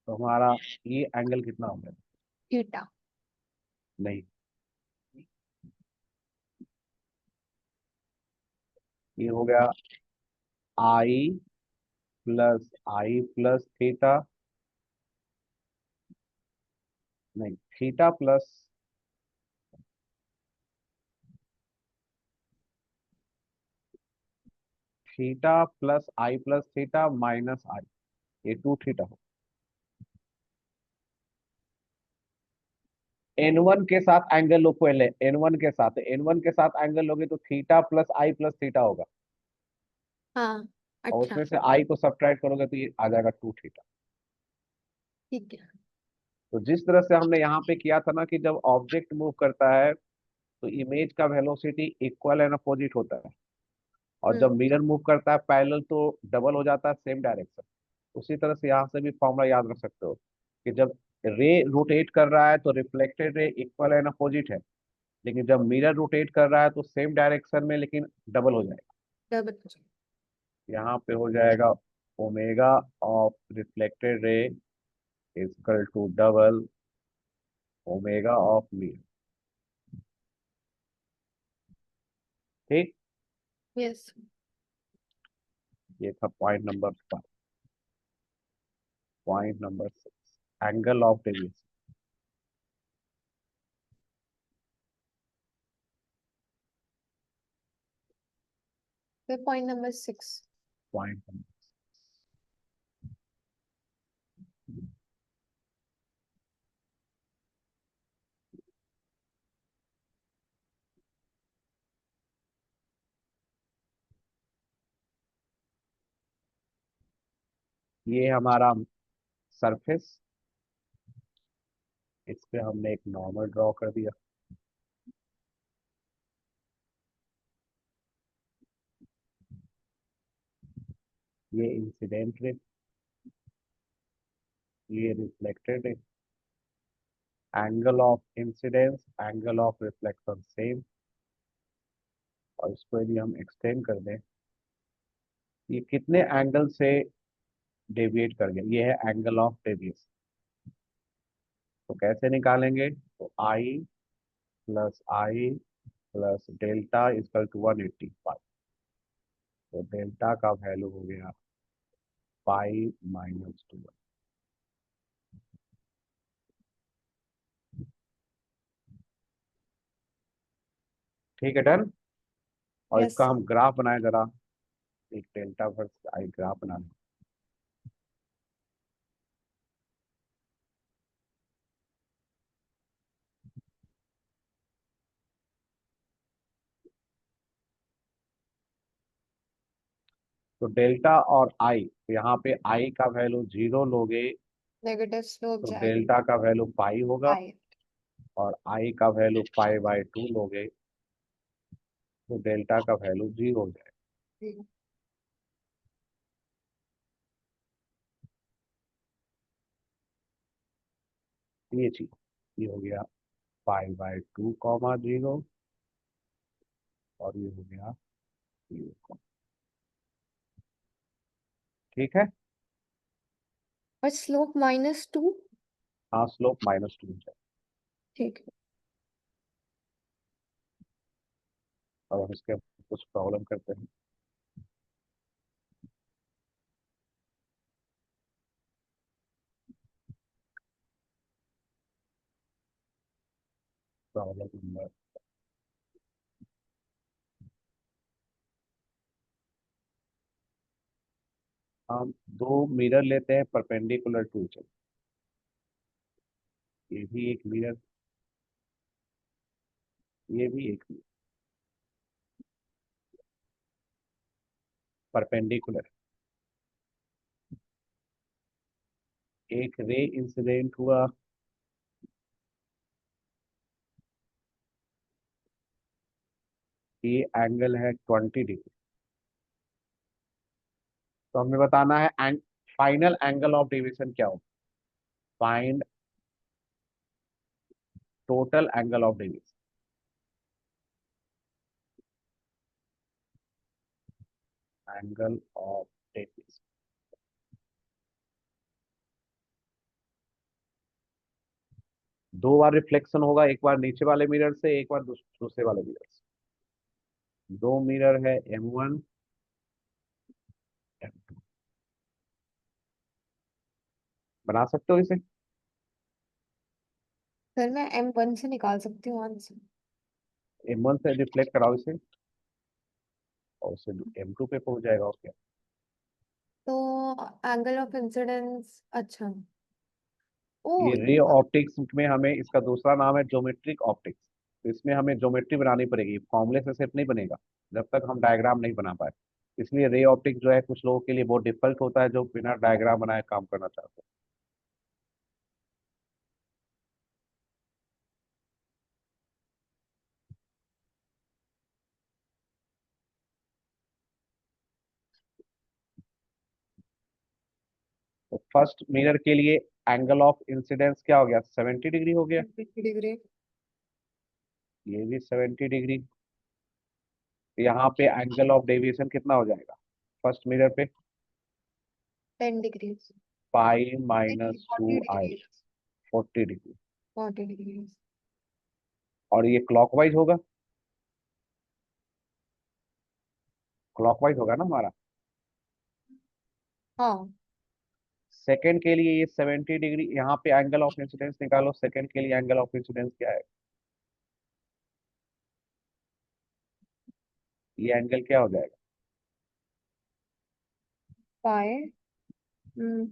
तो हमारा ये एंगल कितना हो गया? थीटा। नहीं, ये हो गया आई प्लस थीटा, नहीं थीटा प्लस, थीटा प्लस आई प्लस थीटा माइनस आई, ये टू थीटा हो। N1 के साथ एंगल लो पहले, N1 के साथ एंगल लोगे तो थीटा प्लस आई प्लस थीटा होगा, हाँ। और अच्छा। उसमें से आई को सब्ट्रैक्ट करोगे तो ये आ जाएगा टू थीटा। ठीक है। तो जिस तरह से हमने यहाँ पे किया था ना कि जब ऑब्जेक्ट मूव करता है तो इमेज का वेलोसिटी इक्वल एंड अपोजिट होता है, और जब हम्म। मिरर मूव करता है पैरेलल तो डबल हो जाता है सेम डायरेक्शन। उसी तरह से यहाँ से भी फॉर्मूला याद रख सकते हो कि जब रे रोटेट कर रहा है तो reflected ray equal and opposite है, लेकिन जब मिरर रोटेट कर रहा है तो सेम डायरेक्शन में लेकिन डबल हो जाएगा। डबल। यहाँ पे हो जाएगा omega of reflected ray equal to double omega of mirror. ठीक, यस। ये था point number 5। Point number 6, angle of deviation. फिर पॉइंट नंबर 6। पॉइंट नंबर, ये हमारा सरफेस, इस पे हमने एक नॉर्मल ड्रॉ कर दिया। ये इंसिडेंट रे, ये reflected ray, angle of incidence angle of reflection same, और इसको यदि हम एक्सटेंड कर दें, ये कितने एंगल से डेविएट कर गया, ये है एंगल ऑफ डेविएशन। तो कैसे निकालेंगे? तो आई प्लस डेल्टा इजकल टू 185। तो डेल्टा का वैल्यू हो गया पाई माइनस 2। ठीक है, डन। और यस। इसका हम ग्राफ बनाए जरा, एक डेल्टा वर्स आई ग्राफ बना लें। तो डेल्टा और आई, यहाँ पे आई का वैल्यू 0 लोगे नेगेटिव स्लोप तो जाएगी। डेल्टा का वैल्यू पाई होगा, आई। और आई का वैल्यू पाई बाय 2 लोगे तो डेल्टा का वैल्यू 0 हो जाएगा। ये चीज, ये हो गया पाई बाय 2 0, और ये हो गया 0। ठीक है, और स्लोप -2। हाँ स्लोप -2 हो जाएगा। ठीक है। अब हम इसके कुछ प्रॉब्लम करते हैं। प्रॉब्लम नंबर, हम दो मिरर लेते हैं परपेंडिकुलर टू ईच अदर। ये भी एक मिरर, ये भी एक परपेंडिकुलर। एक रे इंसिडेंट हुआ ये एंगल है 20 डिग्री। तो हमें बताना है फाइनल एंगल ऑफ डेविएशन क्या हो। Find total angle of deviation. Angle of deviation दो बार रिफ्लेक्शन होगा, एक बार नीचे वाले मिरर से, एक बार दूसरे वाले मिरर से। दो मिरर है M1 M2। बना सकते हो इसे। फिर मैं M1 से निकाल सकती हूँ आंसर। M1 से रिफ्लेक्ट कराओ इसे और उसे M2 पे पहुंच जाएगा। ओके। तो एंगल ऑफ इंसिडेंस, अच्छा। ओ, ये रे ऑप्टिक्स में हमें, इसका दूसरा नाम है ज्योमेट्रिक ऑप्टिक्स। तो इसमें हमें ज्योमेट्री बनानी पड़ेगी, फॉर्मूले से सेट नहीं बनेगा जब तक हम डायग्राम नहीं बना पाए। इसलिए रे ऑप्टिक्स जो है कुछ लोगों के लिए बहुत डिफिकल्ट होता है, जो बिना डायग्राम बनाए काम करना चाहते हैं। तो फर्स्ट मिरर के लिए एंगल ऑफ इंसिडेंस क्या हो गया, 70 डिग्री हो गया। 20 डिग्री। ये भी 70 डिग्री। यहाँ पे एंगल ऑफ डेविएशन कितना हो जाएगा फर्स्ट मिरर पे, 10 degree. Pi minus forty two I degree 40 degree. 40 degree. और ये क्लॉकवाइज होगा, क्लॉकवाइज होगा ना हमारा। हाँ। सेकंड के लिए ये 70 डिग्री। यहाँ पे एंगल ऑफ इंसिडेंस निकालो, सेकंड के लिए एंगल ऑफ इंसिडेंस क्या है। ये एंगल क्या हो जाएगा। पाए,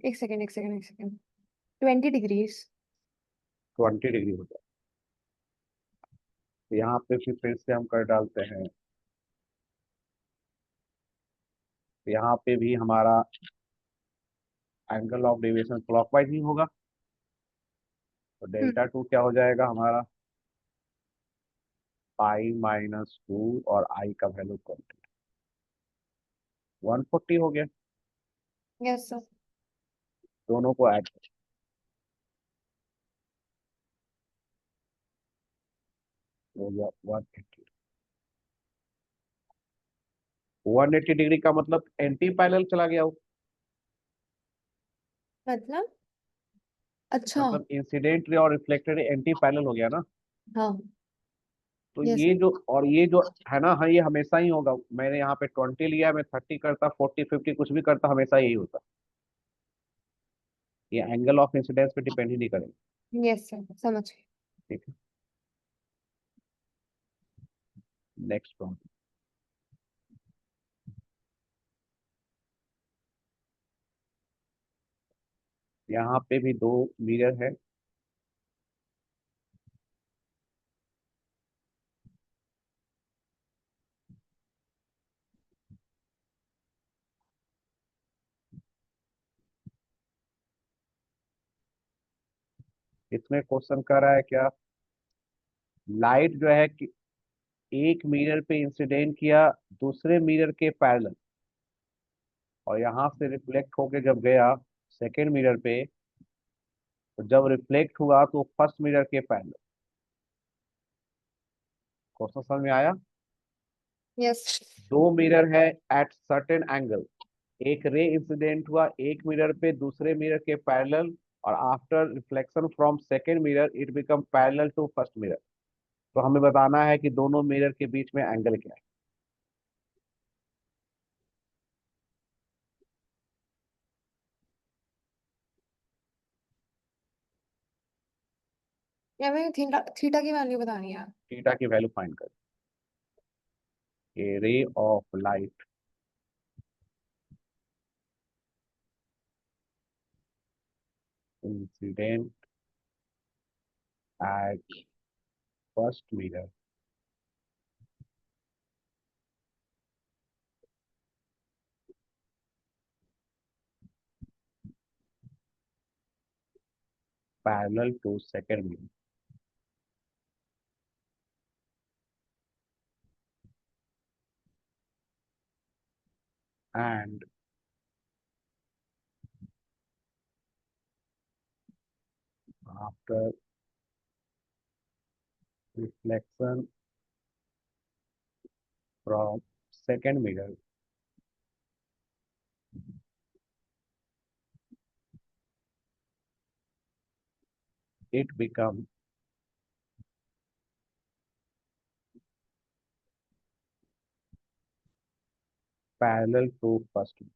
एक सेकेंड, एक सेकेंड, एक सेकेंड। 20 डिग्रीज। 20 डिग्री हो जाएगा। तो यहाँ पे फिर से हम कर डालते हैं। तो यहाँ पे भी हमारा एंगल ऑफ डेविएशन क्लॉकवाइज ही होगा। तो डेल्टा 2 क्या हो जाएगा हमारा, पाई माइनस टू और आई का वैल्यू 140 हो गया। Yes sir. दोनों को ऐड हो गया 180। 180 डिग्री का मतलब एंटी पैरेलल चला गया वो। मतलब, अच्छा। मतलब इंसिडेंट रे और रिफ्लेक्टेड रे एंटी पैरेलल हो गया ना। हाँ। तो यस। ये जो, और ये जो है ना, हाँ ये हमेशा ही होगा। मैंने यहाँ पे 20 लिया, मैं 30 करता, 40 50 कुछ भी करता, हमेशा यही होता। ये एंगल ऑफ इंसिडेंस पे डिपेंड ही नहीं करेगा। यस सर, समझ गई। ठीक है। Next problem. यहाँ पे भी दो मिरर है। इसमें क्वेश्चन कर रहा है क्या, लाइट जो है कि एक मिरर पे इंसिडेंट किया दूसरे मिरर के पैरेलल, और यहाँ से रिफ्लेक्ट होके जब गया सेकेंड मिरर पे, तो जब रिफ्लेक्ट हुआ तो फर्स्ट मिरर के पैरेलल। क्वेश्चन समझ में आया। यस। दो मिरर है एट सर्टेन एंगल, एक रे इंसिडेंट हुआ एक मिरर पे दूसरे मिरर के पैरेलल, और after reflection from second mirror it become parallel to first mirror. तो हमें बताना है कि दोनों मिरर के बीच में एंगल क्या है। या मैं थीटा थीटा की वैल्यू बतानी है। थीटा की वैल्यू फाइंड कर। A ray of light incident at first mirror parallel to second mirror. and after reflection from second mirror, it becomes parallel to first mirror.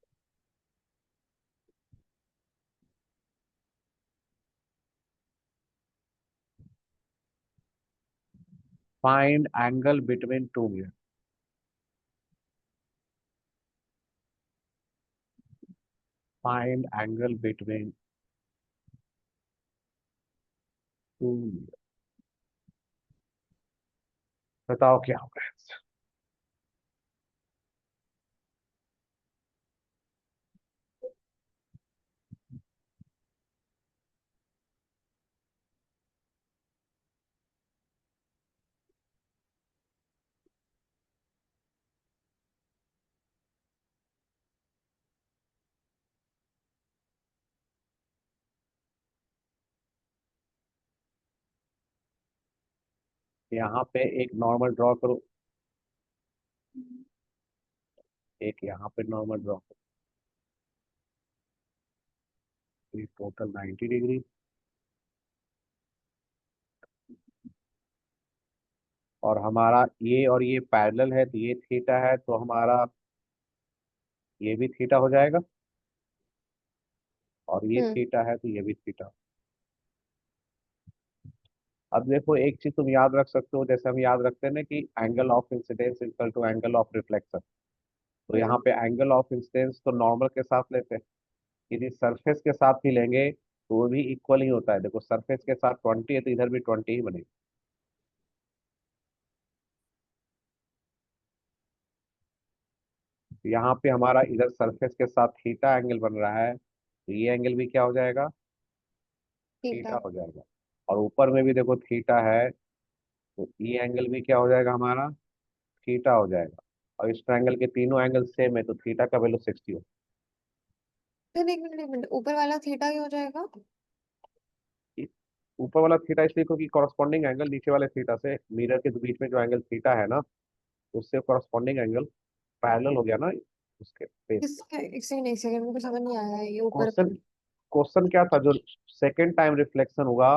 Find angle between two mirrors. Find angle between two mirrors. बताओ क्या होगा। यहाँ पे एक नॉर्मल ड्रॉ करो, एक यहाँ पे नॉर्मल ड्रॉ करो, टोटल 90 डिग्री। और हमारा ये और ये पैरेलल है तो ये थीटा है, तो हमारा ये भी थीटा हो जाएगा, और ये हम्म थीटा है तो ये भी थीटा। अब देखो एक चीज तुम याद रख सकते हो, जैसे हम याद रखते हैं ना कि angle of incidence equal to angle of reflection. तो यहाँ हम्म पे एंगल ऑफ इंसिडेंस तो नॉर्मल के साथ लेते हैं, यदि सरफेस के साथ ही लेंगे तो वो भी इक्वल ही होता है। देखो सरफेस के साथ 20 है तो इधर भी 20 ही बनेगा। तो यहाँ पे हमारा इधर सरफेस के साथ थीटा एंगल बन रहा है, तो ये एंगल भी क्या हो जाएगा, थीटा थीटा। हो जाएगा। और ऊपर में भी देखो थीटा है, तो ये एंगल भी क्या हो जाएगा हमारा, थीटा हो जाएगा। और इस ट्रायंगल के तीनों एंगल सेम है तो थीटा का वैल्यू 60 हो। फिर एक मिनट ऊपर वाला थीटा ही हो जाएगा। इ- ऊपर वाला थीटा इसलिए क्योंकि कॉरस्पॉन्डिंग एंगल नीचे वाले थीटा से, मिरर के बीच में जो एंगल थीटा है ना, उससे कॉरस्पॉन्डिंग एंगल पैरेलल हो गया ना उसके फेस। किसके एक सेकंड मेरे को समझ नहीं आया ये ऊपर। क्वेश्चन क्वेश्चन क्या था, जो सेकंड टाइम रिफ्लेक्शन होगा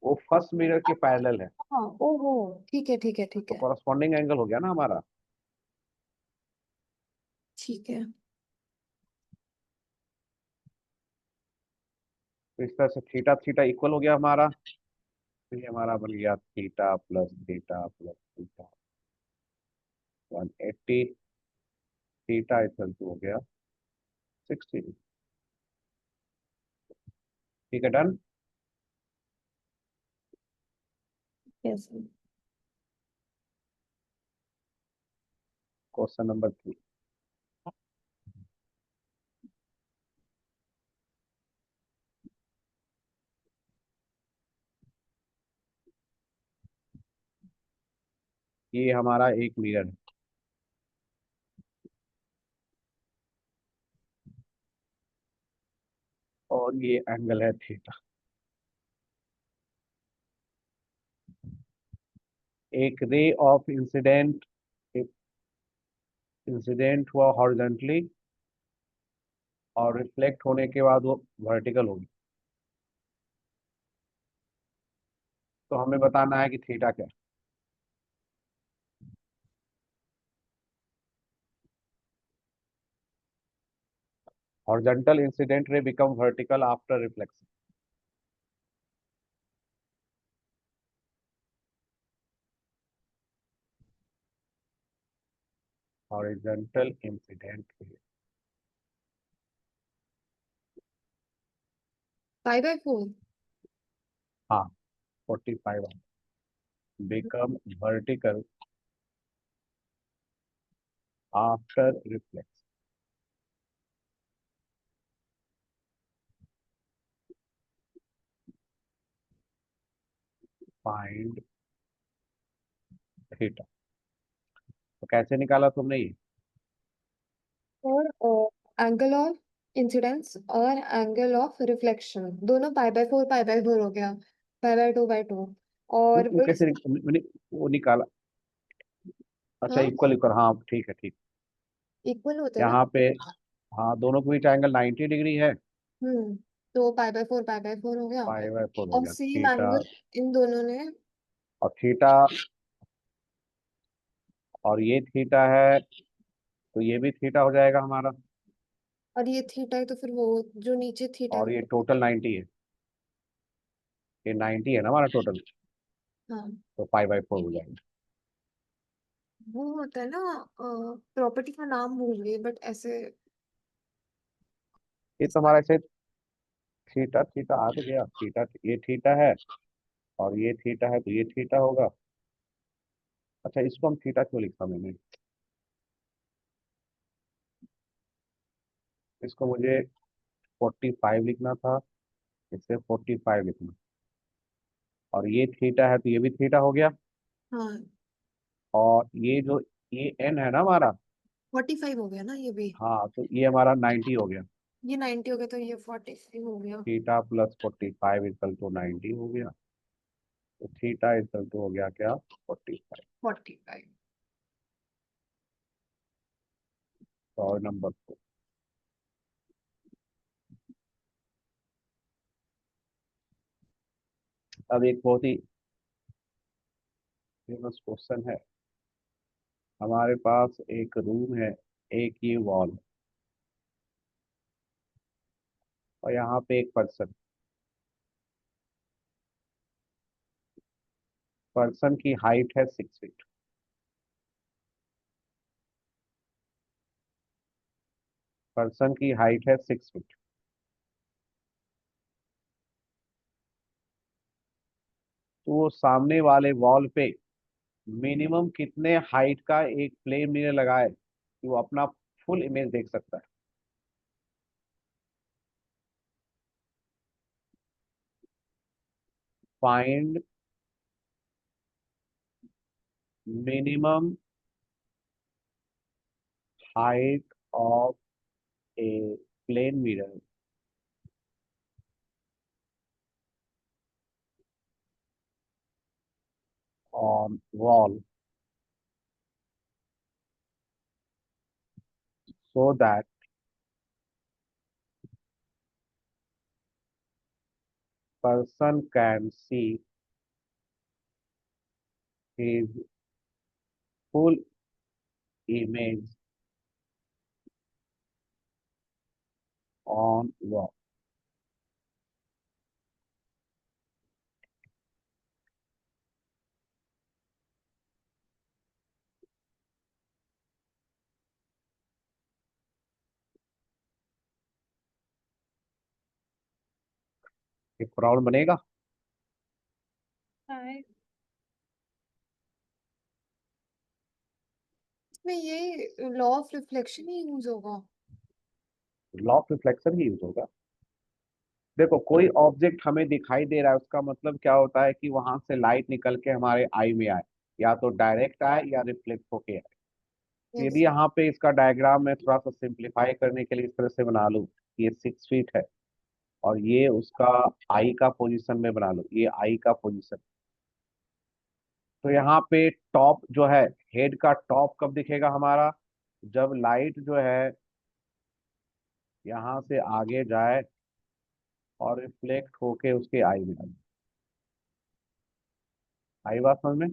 वो फर्स्ट मिरर के पैरेलल है, हाँ ओहो। ठीक है ठीक है ठीक तो है। कॉरस्पॉन्डिंग एंगल हो गया ना हमारा। ठीक है। तो इस तरह से थीटा थीटा इक्वल हो गया हमारा, तो ये हमारा बन गया theta plus theta plus theta 180, theta equal to हो गया 60। ठीक है, डन। यस। Question number 3। ये हमारा एक मिरर है, और ये एंगल है थीटा। एक रे ऑफ इंसिडेंट इंसिडेंट हुआ हॉरिजॉन्टली, और रिफ्लेक्ट होने के बाद वो वर्टिकल होगी। तो हमें बताना है कि थीटा क्या है। Horizontal incident ray become vertical after reflection. Horizontal incident ray, 5/4। हाँ 45 become vertical after reflection. Find theta. तो कैसे निकाला तुमने ये, एंगल ऑफ इंसिडेंस और एंगल ऑफ रिफ्लेक्शन दोनों पाई बाय फोर हो गया, पाई बाय टू और वो वही। कैसे मैंने वो निकाला? अच्छा, हाँ, इक्वल इक्वल, हाँ ठीक है ठीक। इक्वल होते हैं ना। यहाँ पे हाँ, दोनों के बीच एंगल 90 डिग्री है। हम्म, तो पाई बाय फोर हो गया। पाई बाय फोर हो और गया सेम थीटा। एंगल इन दोनों ने। और थीटा, और ये थीटा है, तो ये भी थीटा हो जाएगा हमारा। और ये थीटा है तो फिर वो जो नीचे थीटा है और ये वो। टोटल 90 है, ये 90 है ना हमारा टोटल। हाँ, तो पाई बाय फोर हो जाएगा। वो होता है ना, प्रॉपर्टी का नाम भूल गई बट ऐसे। ये तो हमारा ऐसे थीटा थीटा आ तो गया, थीटा ये थीटा है, और ये थीटा है, तो ये थीटा होगा। अच्छा, इसको हम थीटा क्यों लिखा मैंने? इसको मुझे 45 लिखना था, इसे 45 लिखना। और ये थीटा है, तो ये भी थीटा हो गया। हाँ, और ये जो ये एन है ना हमारा, 45 हो गया ना ये भी। हाँ, तो ये हमारा 90 हो गया। ये 90 हो गया तो ये 45 हो गया। थीटा प्लस 45 इक्वल टू 90 हो गया। तो थीटा इक्वल टू हो गया क्या? 45। 45। और नंबर 4। अब एक बहुत ही फेमस क्वेश्चन है। हमारे पास एक रूम है, एक ये वॉल, और यहाँ पे एक पर्सन। पर्सन की हाइट है 6 फीट। पर्सन की हाइट है 6 फीट। तो वो सामने वाले वॉल पे मिनिमम कितने हाइट का एक प्लेन मिरर लगाए कि वो अपना फुल इमेज देख सकता है? Find minimum height of a plane mirror on wall so that person can see his full image on wall। एक प्रॉब्लम बनेगा। हाँ, इसमें ये लॉ ऑफ रिफ्लेक्शन ही यूज होगा। लॉ ऑफ रिफ्लेक्शन ही यूज होगा। देखो, कोई ऑब्जेक्ट हमें दिखाई दे रहा है, उसका मतलब क्या होता है कि वहां से लाइट निकल के हमारे आई में आए, या तो डायरेक्ट आए या रिफ्लेक्ट होके आए। तो यस। यदि यहाँ पे इसका डायग्राम मैं थोड़ा सा सिंप्लीफाई करने के लिए इस तरह से बना लूँ, ये 6 फीट है, और ये उसका आई का पोजीशन में बना लूँ, ये आई का पोजीशन। तो यहाँ पे टॉप जो है, हेड का टॉप कब दिखेगा हमारा? जब लाइट जो है यहाँ से आगे जाए और रिफ्लेक्ट होके उसके आई में आए। आई बात समझ में?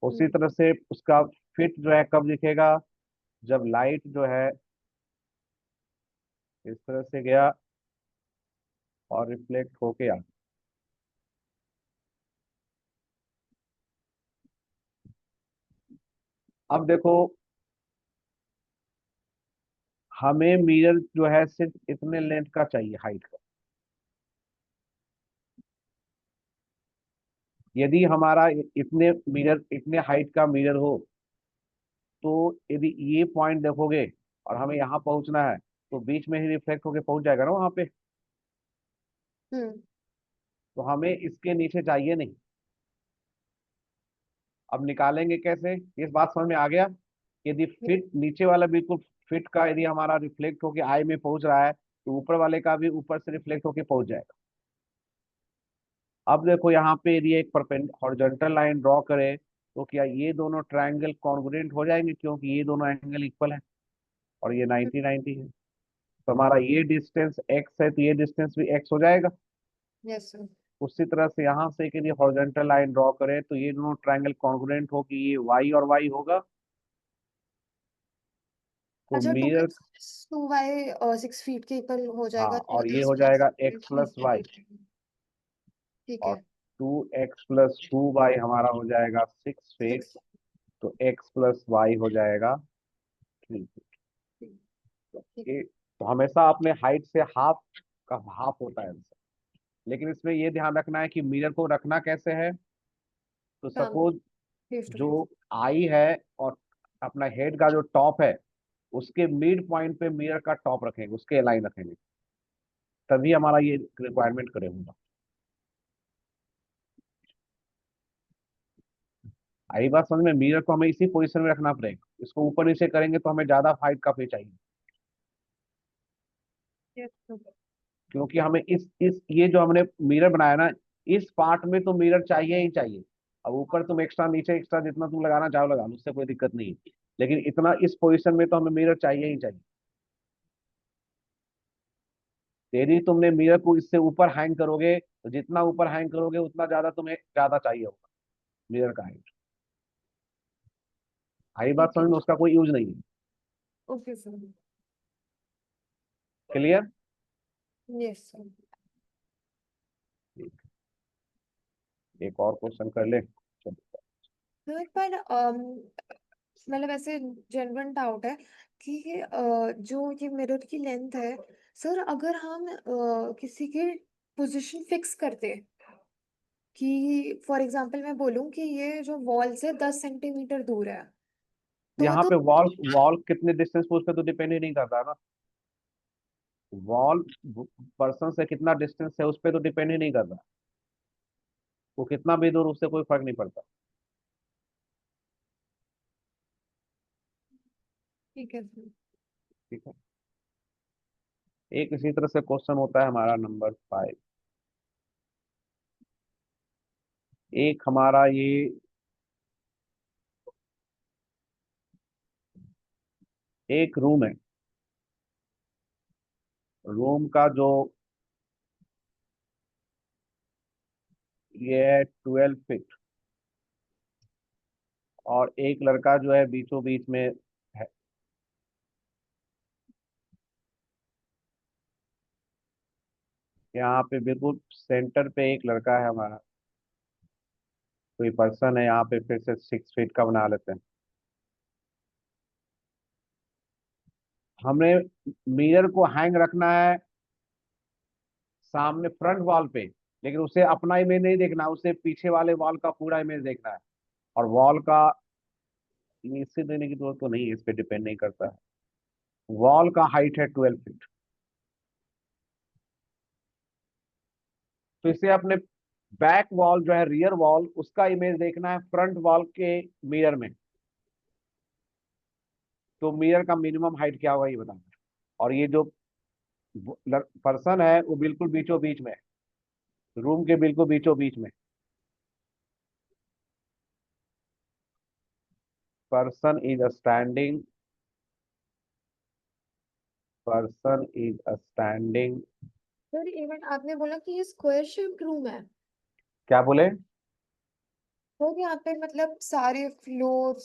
उसी तरह से उसका फिट जो है कब दिखेगा? जब लाइट जो है इस तरह से गया और रिफ्लेक्ट होके आ। अब देखो, हमें मिरर जो है सिर्फ इतने लेंथ का चाहिए, हाइट का। यदि हमारा इतने मिरर, इतने हाइट का मिरर हो, तो यदि ये पॉइंट देखोगे और हमें यहाँ पहुंचना है, तो बीच में ही रिफ्लेक्ट होके पहुंच जाएगा ना वहां पे। हम्म। तो हमें इसके नीचे चाहिए नहीं। अब निकालेंगे कैसे? इस बात समझ में आ गया? यदि फिट नीचे वाला बिल्कुल फीट का यदि हमारा रिफ्लेक्ट होके आई में पहुंच रहा है तो ऊपर वाले का भी ऊपर से रिफ्लेक्ट होके पहुंच जाएगा। अब देखो यहाँ पे यदि एक हॉरिजॉन्टल लाइन ड्रॉ करें तो क्या ये दोनों ट्रायंगल कॉन्ग्रुएंट हो जाएंगे, क्योंकि ये दोनों एंगल इक्वल है और ये 90-90 है। तो हमारा ये डिस्टेंस x है तो ये डिस्टेंस भी x हो जाएगा। Yes sir. उसी तरह से यहाँ से यदि हॉरिजॉन्टल लाइन ड्रॉ करें तो ये दोनों ट्रायंगल कॉन्ग्रुएंट हो कि ये y और y होगा। तो अच्छा, to mirror, X to Y 6 feet के इक्वल हो हाँ, जाएगा तो और ये दिस हो वन जाएगा x प्लस वाई, ठीक और है। 2x+2y हमारा हो जाएगा 6 फीट। 6 तो x प्लस वाई हो जाएगा 3 फीट। ठीक। तो हमेशा अपने हाइट से हाफ का हाफ होता है आंसर। लेकिन इसमें ये ध्यान रखना है कि मिरर को रखना कैसे है। तो सामने सपोज फेस टू जो फेस। आई है और अपना हेड का जो टॉप है उसके मिड पॉइंट पे मिरर का टॉप रखेंगे, उसके अलाइन रखेंगे, तभी हमारा ये रिक्वायरमेंट करे होगा। आई बात समझ में? मिरर को हमें इसी पोजीशन में रखना पड़ेगा, इसको ऊपर नीचे करेंगे तो हमें ज्यादा हाइट का पे चाहिए, क्योंकि हमें इस ये जो हमने मिरर बनाया ना, इस पार्ट में तो मिरर चाहिए ही चाहिए। अब ऊपर तुम एक्स्ट्रा नीचे एक्स्ट्रा जितना तुम लगाना चाहो लगा लो, उससे कोई दिक्कत नहीं है, लेकिन इतना इस पोजीशन में तो हमें मिरर चाहिए ही चाहिए। यदि तुमने मिरर को इससे ऊपर हैंग करोगे तो जितना ऊपर हैंग करोगे उतना ज्यादा तुम्हें ज्यादा चाहिए होगा मिरर का हाइट। आई बात ठीक है। समझ में? उसका कोई यूज नहीं है। Okay sir. Clear? Yes sir. एक और क्वेश्चन कर ले, चलो। सर पर मतलब ऐसे जेन्युइन डाउट है कि जो ये मिरर की लेंथ है सर, अगर हम किसी की पोजीशन फिक्स करते कि फॉर एग्जांपल मैं बोलूं कि ये जो वॉल से 10 सेंटीमीटर दूर है यहाँ तो पे वॉल वॉल कितने डिस्टेंस पे, उस पर तो डिपेंड ही नहीं करता ना। वॉल पर्सन से कितना डिस्टेंस है उस पर तो डिपेंड ही नहीं करता, वो कितना भी दूर, उससे कोई फर्क नहीं पड़ता। ठीक है सर। ठीक है। एक इसी तरह से क्वेश्चन होता है हमारा नंबर 5। एक हमारा ये एक रूम है, रूम का जो ये है 12 फीट, और एक लड़का जो है बीचों बीच में है। यहाँ पे बिल्कुल सेंटर पे एक लड़का है हमारा, कोई पर्सन है यहाँ पे, फिर से 6 फीट का बना लेते हैं। हमने मिरर को हैंग रखना है सामने फ्रंट वॉल पे, लेकिन उसे अपना इमेज नहीं देखना, उसे पीछे वाले वॉल का पूरा इमेज देखना है। और वॉल का इससे देने की जरूरत तो नहीं है, इस पे डिपेंड नहीं करता है। वॉल का हाइट है 12 फीट। तो इसे अपने बैक वॉल जो है रियर वॉल, उसका इमेज देखना है फ्रंट वॉल के मिरर में। तो मिरर का मिनिमम हाइट क्या होगा ये बताना है। और ये जो पर्सन है वो बिल्कुल बीचों बीच में है, रूम के बिल्कुल बीचों बीच में। Person is standing, person is standing. Sir even आपने बोला कि ये स्क्वायर शेप्ड रूम है क्या बोले? तो यहाँ पे मतलब सारे फ्लोर्स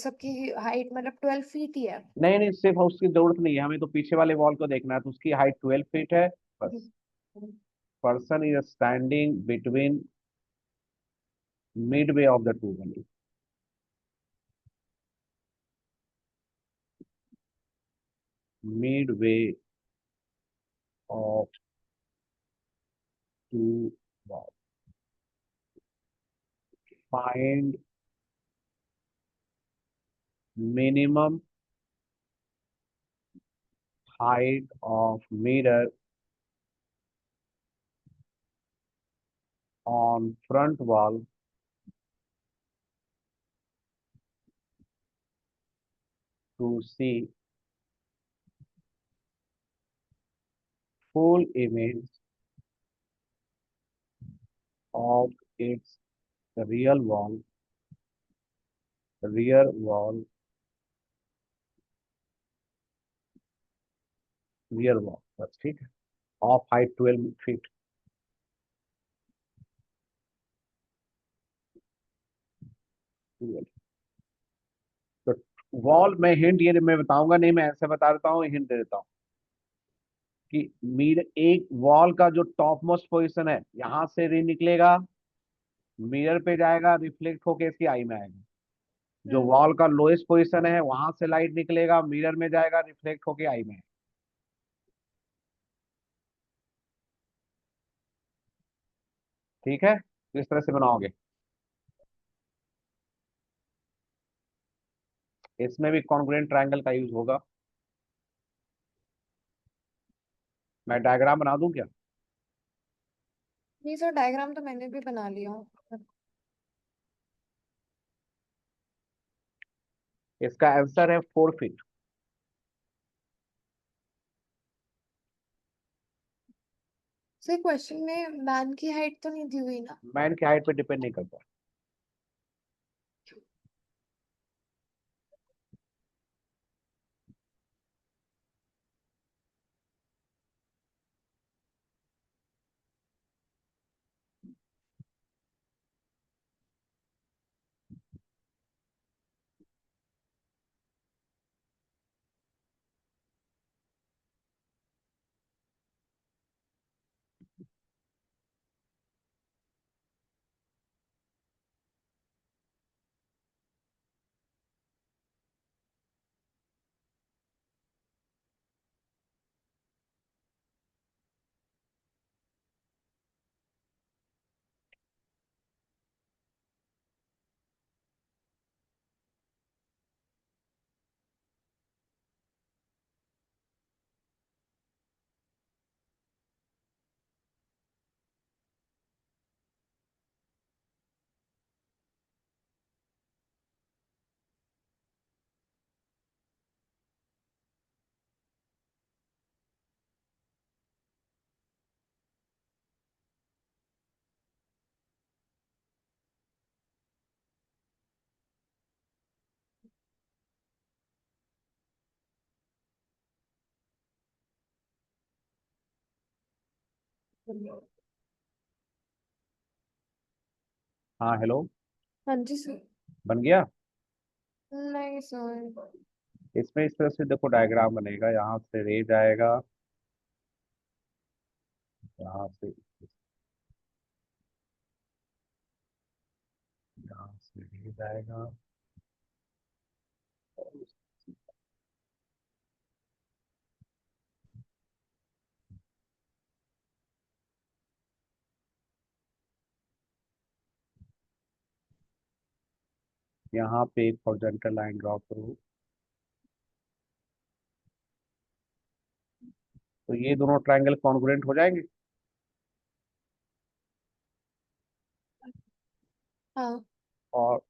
सबकी हाइट मतलब 12 फीट ही है। नहीं नहीं, सिर्फ उसकी जरूरत नहीं है, हमें तो पीछे वाले वॉल को देखना है, तो उसकी हाइट 12 फीट है बस। Person is standing between midway of the two valley, midway of two wall. Find minimum height of mirror on front wall to see full image of its real wall, rear wall, rear wall, बस ठीक है। Of height 12 feet. तो वॉल में हिंट ये मैं बताऊंगा नहीं, मैं ऐसे बता देता हूँ, हिंट दे देता हूँ कि मिरर, एक वॉल का जो टॉप मोस्ट पोजिशन है यहां से रे निकलेगा, मिरर पे जाएगा, रिफ्लेक्ट होके इसकी आई में आएगा। जो हम्म। वॉल का लोएस्ट पोजीशन है वहां से लाइट निकलेगा, मिरर में जाएगा, रिफ्लेक्ट होके आई में। ठीक है, तो इस तरह से बनाओगे। इसमें भी कॉन्ग्रुएंट ट्रायंगल का यूज होगा। मैं डायग्राम बना दूं क्या? नहीं सर, डायग्राम तो मैंने भी बना लिया। इसका आंसर है 4 फीट। सर क्वेश्चन में मैन की हाइट तो नहीं दी हुई ना? मैन की हाइट पे डिपेंड नहीं करता। हाँ हेलो। हाँ जी सर। बन गया। नहीं सर। इसमें इस तरह से देखो डायग्राम बनेगा, यहाँ से रे जाएगा, यहाँ से, यहाँ से रे जाएगा, यहाँ पे एक हॉरिजॉन्टल लाइन ड्रॉ करो। तो ये दोनों ट्रायंगल कॉन्ग्रुएंट हो जाएंगे। हाँ। और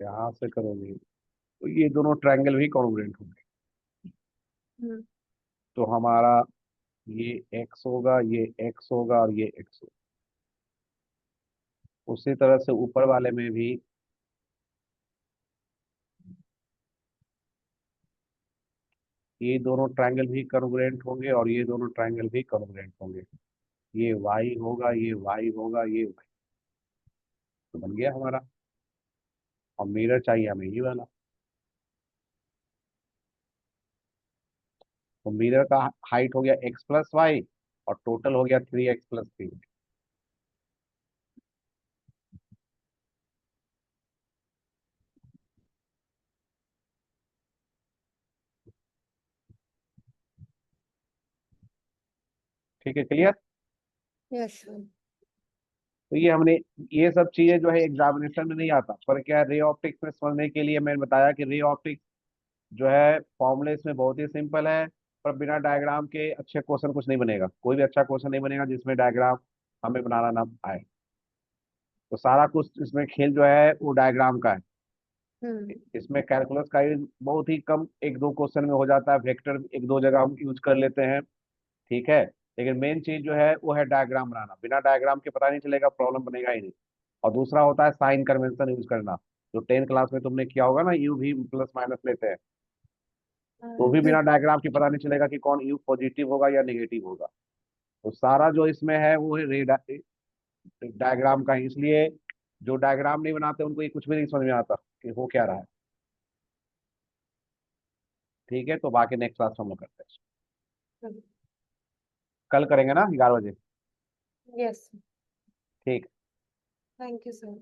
यहाँ से करोगे तो ये दोनों ट्रायंगल भी कॉन्ग्रुएंट होंगे। हम्म। तो हमारा ये एक्स होगा, ये एक्स होगा और ये एक्स होगा। उसी तरह से ऊपर वाले में भी ये दोनों ट्रायंगल भी कॉन्ग्रुएंट होंगे और ये दोनों ट्रायंगल भी कॉन्ग्रुएंट होंगे। ये वाई होगा, ये वाई होगा, ये y। तो बन गया हमारा। और मिरर चाहिए हमें ये वाला। तो मिरर का हाइट हो गया x+y और टोटल हो गया 3x+3। ठीक है, क्लियर। Yes sir. तो ये हमने, ये सब चीजें जो है एग्जामिनेशन में नहीं आता, पर क्या रे ऑप्टिक्स में समझने के लिए मैंने बताया कि रे ऑप्टिक्स जो है फॉर्मूले इसमें बहुत ही सिंपल है। पर बिना डायग्राम के अच्छे क्वेश्चन कुछ नहीं बनेगा, कोई भी अच्छा क्वेश्चन नहीं बनेगा जिसमें डायग्राम हमें बनाना ना आए। तो सारा कुछ इसमें खेल जो है वो डायग्राम का है। हम्म। इसमें कैलकुलस का यूज बहुत ही कम, एक दो क्वेश्चन में हो जाता है। वेक्टर एक दो जगह हम यूज कर लेते हैं। ठीक है, लेकिन मेन चीज जो है वो है डायग्राम बनाना, बिना डायग्राम के पता नहीं चलेगा, प्रॉब्लम बनेगा ही नहीं। और दूसरा होता है साइन कन्वेंशन यूज करना, जो 10 क्लास में तुमने किया होगा ना, यू भी प्लस माइनस लेते हैं, तो भी बिना डायग्राम के पता नहीं चलेगा कि कौन यू पॉजिटिव होगा या नेगेटिव होगा। तो सारा जो इसमें है वो है डायग्राम का ही, इसलिए जो डायग्राम नहीं बनाते उनको ये कुछ भी नहीं समझ में आता कि हो क्या रहा है। ठीक है, तो बाकी नेक्स्ट क्लास हम लोग करते हैं, कल करेंगे ना 11 बजे। यस। ठीक। Thank you sir.